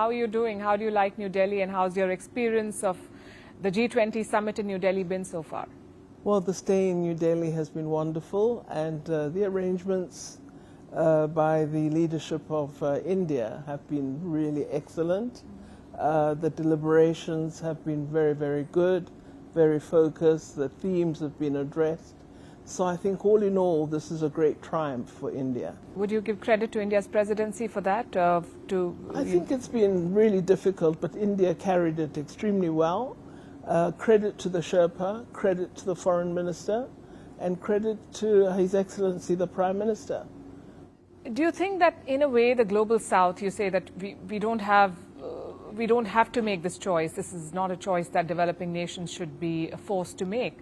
How are you doing? How do you like New Delhi, and how's your experience of the G20 summit in New Delhi been so far? Well, the stay in New Delhi has been wonderful, and the arrangements by the leadership of India have been really excellent. The deliberations have been very, very good, very focused. The themes have been addressed. So I think all in all, this is a great triumph for India. Would you give credit to India's presidency for that? I think it's been really difficult, but India carried it extremely well. Credit to the Sherpa, credit to the Foreign Minister, and credit to His Excellency the Prime Minister. Do you think that in a way the Global South, you say that we don't have to make this choice. This is not a choice that developing nations should be forced to make.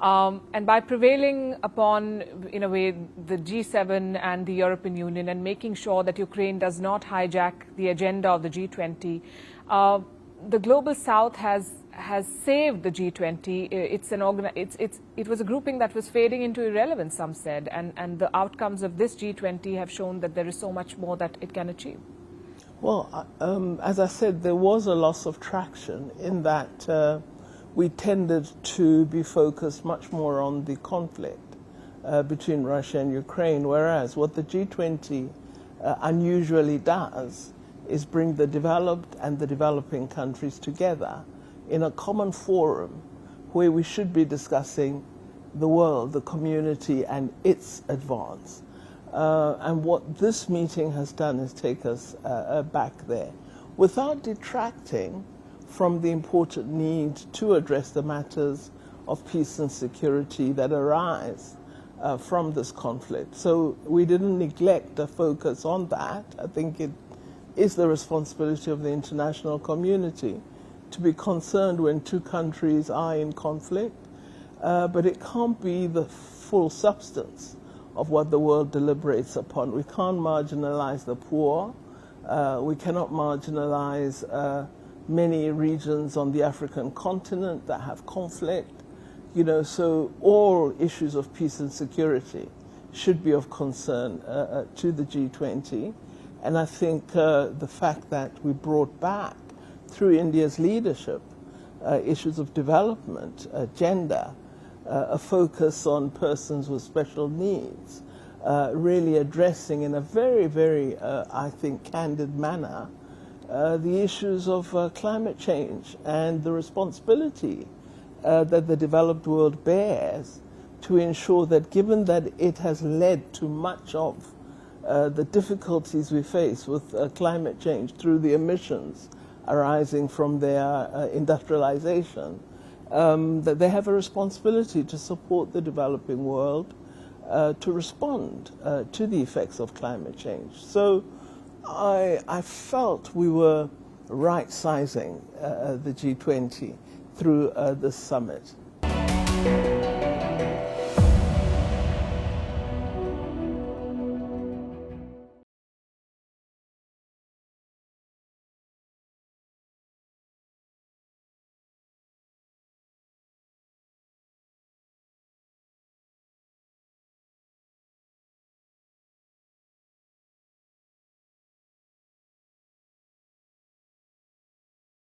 And by prevailing upon, in a way, the G7 and the European Union and making sure that Ukraine does not hijack the agenda of the G20, the Global South has saved the G20. It was a grouping that was fading into irrelevance, some said, and the outcomes of this G20 have shown that there is so much more that it can achieve. Well, as I said, there was a loss of traction in that we tended to be focused much more on the conflict between Russia and Ukraine, whereas what the G20 unusually does is bring the developed and the developing countries together in a common forum where we should be discussing the world, the community, and its advance. And what this meeting has done is take us back there without detracting from the important need to address the matters of peace and security that arise from this conflict. So we didn't neglect a focus on that. I think it is the responsibility of the international community to be concerned when two countries are in conflict, but it can't be the full substance of what the world deliberates upon. We can't marginalize the poor. We cannot marginalize many regions on the African continent that have conflict. So all issues of peace and security should be of concern to the G20. And I think the fact that we brought back, through India's leadership, issues of development, gender, a focus on persons with special needs, really addressing in a very, very, I think, candid manner the issues of climate change and the responsibility that the developed world bears to ensure that, given that it has led to much of the difficulties we face with climate change through the emissions arising from their industrialization, that they have a responsibility to support the developing world to respond to the effects of climate change. So I felt we were right-sizing the G20 through this summit.